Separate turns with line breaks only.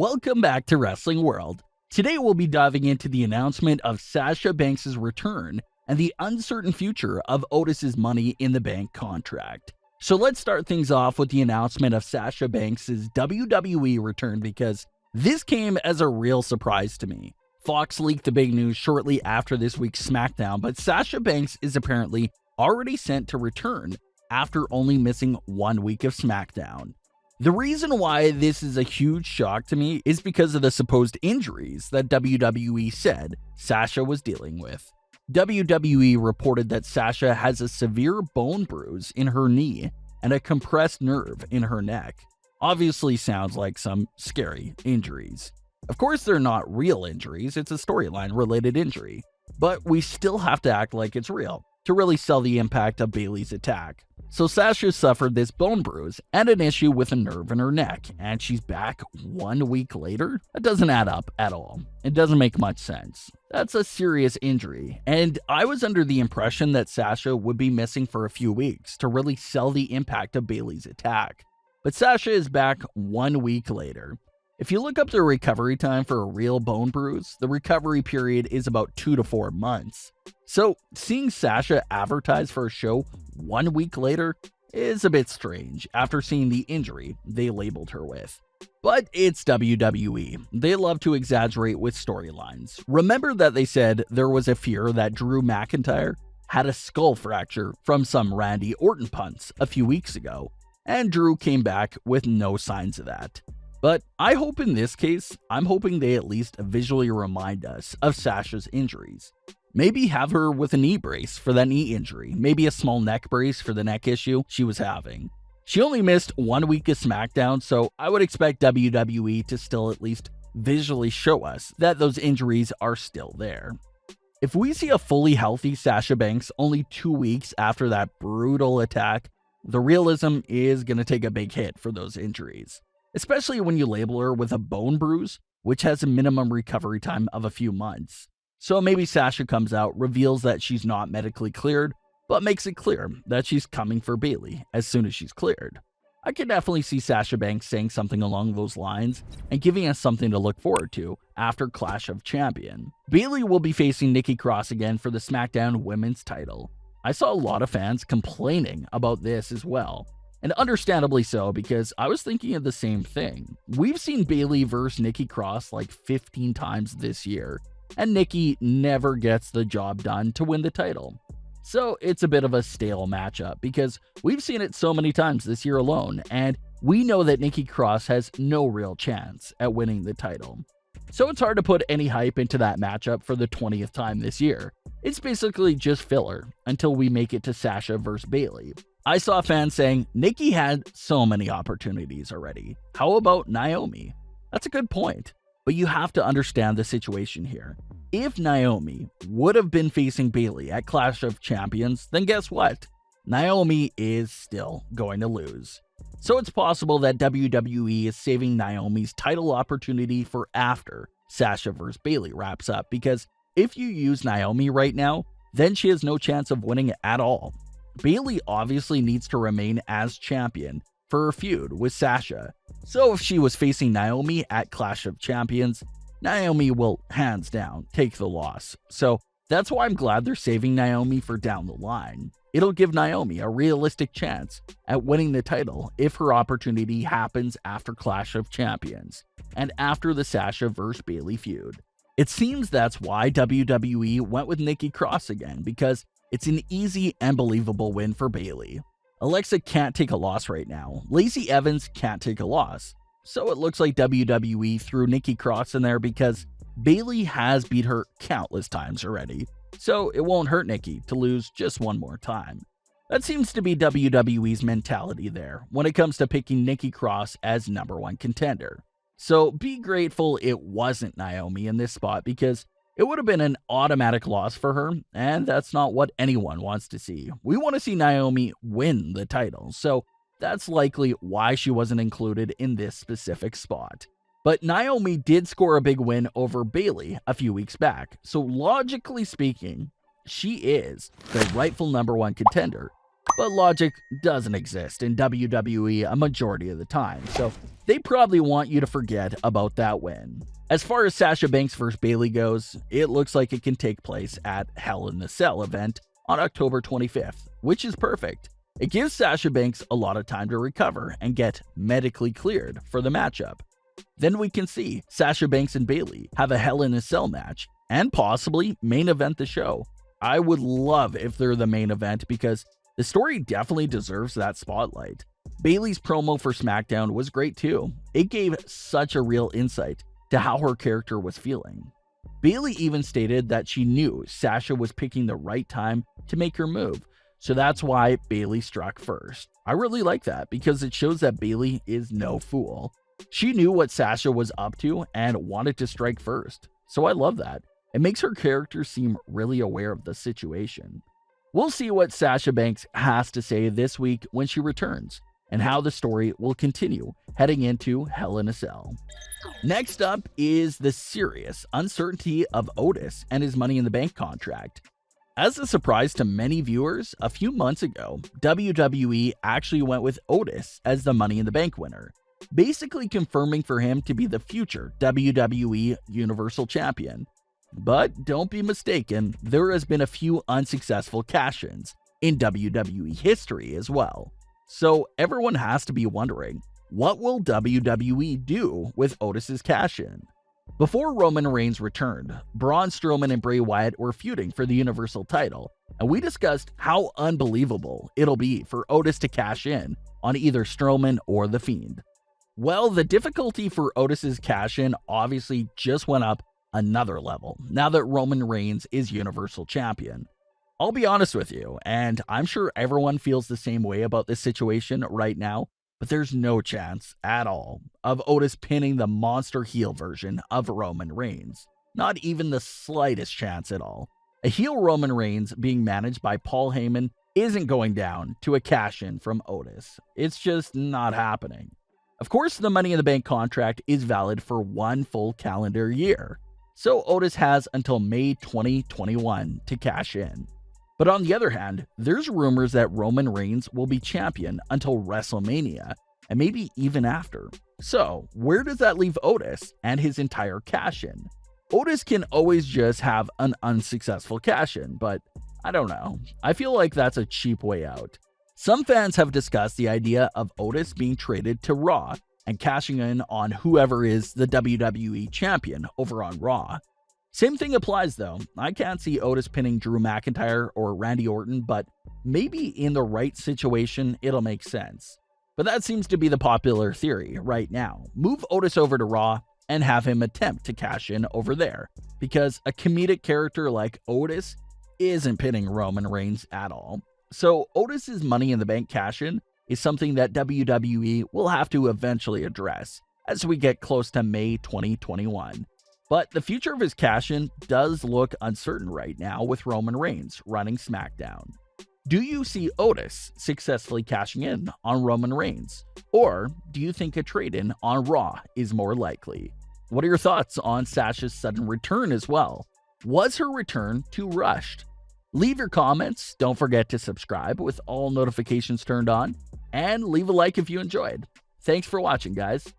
Welcome back to Wrestling World. Today we'll be diving into the announcement of Sasha Banks' return and the uncertain future of Otis' Money in the Bank contract. So let's start things off with the announcement of Sasha Banks' WWE return, because this came as a real surprise to me. Fox leaked the big news shortly after this week's Smackdown, but Sasha Banks is apparently already set to return after only missing 1 week of Smackdown. The reason why this is a huge shock to me is because of the supposed injuries that WWE said Sasha was dealing with. WWE reported that Sasha has a severe bone bruise in her knee and a compressed nerve in her neck. Obviously sounds like some scary injuries. Of course they're not real injuries, it's a storyline related injury, but we still have to act like it's real to really sell the impact of Bayley's attack. So Sasha suffered this bone bruise and an issue with a nerve in her neck, and she's back 1 week later? That doesn't add up at all. It doesn't make much sense. That's a serious injury, and I was under the impression that Sasha would be missing for a few weeks to really sell the impact of Bayley's attack. But Sasha is back 1 week later. If you look up the recovery time for a real bone bruise, the recovery period is about 2 to 4 months. So seeing Sasha advertise for a show 1 week later is a bit strange after seeing the injury they labeled her with. But it's WWE. They love to exaggerate with storylines. Remember that they said there was a fear that Drew McIntyre had a skull fracture from some Randy Orton punts a few weeks ago, and Drew came back with no signs of that. But I hope in this case, I'm hoping they at least visually remind us of Sasha's injuries. Maybe have her with a knee brace for that knee injury, maybe a small neck brace for the neck issue she was having. She only missed 1 week of SmackDown, so I would expect WWE to still at least visually show us that those injuries are still there. If we see a fully healthy Sasha Banks only 2 weeks after that brutal attack, the realism is going to take a big hit for those injuries. Especially when you label her with a bone bruise, which has a minimum recovery time of a few months. So maybe Sasha comes out, reveals that she's not medically cleared, but makes it clear that she's coming for Bayley as soon as she's cleared. I could definitely see Sasha Banks saying something along those lines and giving us something to look forward to after Clash of Champions. Bayley will be facing Nikki Cross again for the SmackDown Women's title. I saw a lot of fans complaining about this as well. And understandably so, because I was thinking of the same thing. We've seen Bayley versus Nikki Cross like 15 times this year, and Nikki never gets the job done to win the title. So it's a bit of a stale matchup, because we've seen it so many times this year alone, and we know that Nikki Cross has no real chance at winning the title. So it's hard to put any hype into that matchup for the 20th time this year. It's basically just filler until we make it to Sasha versus Bayley. I saw fans saying, Nikki had so many opportunities already. How about Naomi? That's a good point, but you have to understand the situation here. If Naomi would have been facing Bayley at Clash of Champions, then guess what? Naomi is still going to lose. So it's possible that WWE is saving Naomi's title opportunity for after Sasha vs. Bayley wraps up, because if you use Naomi right now, then she has no chance of winning at all. Bayley obviously needs to remain as champion for her feud with Sasha. So if she was facing Naomi at Clash of Champions, Naomi will hands down take the loss. So that's why I'm glad they're saving Naomi for down the line. It'll give Naomi a realistic chance at winning the title if her opportunity happens after Clash of Champions and after the Sasha vs. Bayley feud. It seems that's why WWE went with Nikki Cross again, because it's an easy and believable win for Bayley. Alexa can't take a loss right now. Lacey Evans can't take a loss. So it looks like WWE threw Nikki Cross in there because Bayley has beat her countless times already. So it won't hurt Nikki to lose just one more time. That seems to be WWE's mentality there when it comes to picking Nikki Cross as #1 contender. So be grateful it wasn't Naomi in this spot, because it would have been an automatic loss for her, and that's not what anyone wants to see. We want to see Naomi win the title, so that's likely why she wasn't included in this specific spot. But Naomi did score a big win over Bayley a few weeks back, so logically speaking, she is the rightful #1 contender. But logic doesn't exist in WWE a majority of the time, so they probably want you to forget about that win. As far as Sasha Banks vs. Bayley goes, it looks like it can take place at Hell in a Cell event on October 25th, which is perfect. It gives Sasha Banks a lot of time to recover and get medically cleared for the matchup. Then we can see Sasha Banks and Bayley have a Hell in a Cell match and possibly main event the show. I would love if they're the main event because the story definitely deserves that spotlight. Bayley's promo for Smackdown was great too. It gave such a real insight to how her character was feeling. Bayley even stated that she knew Sasha was picking the right time to make her move, so that's why Bayley struck first. I really like that because it shows that Bayley is no fool. She knew what Sasha was up to and wanted to strike first, so I love that. It makes her character seem really aware of the situation. We'll see what Sasha Banks has to say this week when she returns, and how the story will continue heading into Hell in a Cell. Next up is the serious uncertainty of Otis and his Money in the Bank contract. As a surprise to many viewers, a few months ago, WWE actually went with Otis as the Money in the Bank winner, basically confirming for him to be the future WWE Universal Champion. But don't be mistaken, there has been a few unsuccessful cash-ins in WWE history as well. So everyone has to be wondering, what will WWE do with Otis's cash-in? Before Roman Reigns returned, Braun Strowman and Bray Wyatt were feuding for the Universal title, and we discussed how unbelievable it'll be for Otis to cash in on either Strowman or The Fiend. Well, the difficulty for Otis's cash-in obviously just went up another level now that Roman Reigns is Universal Champion. I'll be honest with you, and I'm sure everyone feels the same way about this situation right now, but there's no chance at all of Otis pinning the monster heel version of Roman Reigns. Not even the slightest chance at all. A heel Roman Reigns being managed by Paul Heyman isn't going down to a cash-in from Otis. It's just not happening. Of course, the Money in the Bank contract is valid for one full calendar year, so Otis has until May 2021 to cash in. But on the other hand, there's rumors that Roman Reigns will be champion until WrestleMania, and maybe even after. So, where does that leave Otis and his entire cash-in? Otis can always just have an unsuccessful cash-in, but I don't know. I feel like that's a cheap way out. Some fans have discussed the idea of Otis being traded to Raw and cashing in on whoever is the WWE champion over on Raw. Same thing applies though. I can't see Otis pinning Drew McIntyre or Randy Orton, but maybe in the right situation it'll make sense. But that seems to be the popular theory right now. Move Otis over to Raw and have him attempt to cash in over there, because a comedic character like Otis isn't pinning Roman Reigns at all. So Otis's Money in the Bank cash-in is something that WWE will have to eventually address as we get close to May 2021. But the future of his cash-in does look uncertain right now with Roman Reigns running SmackDown. Do you see Otis successfully cashing in on Roman Reigns? Or do you think a trade-in on Raw is more likely? What are your thoughts on Sasha's sudden return as well? Was her return too rushed? Leave your comments, don't forget to subscribe with all notifications turned on, and leave a like if you enjoyed. Thanks for watching, guys.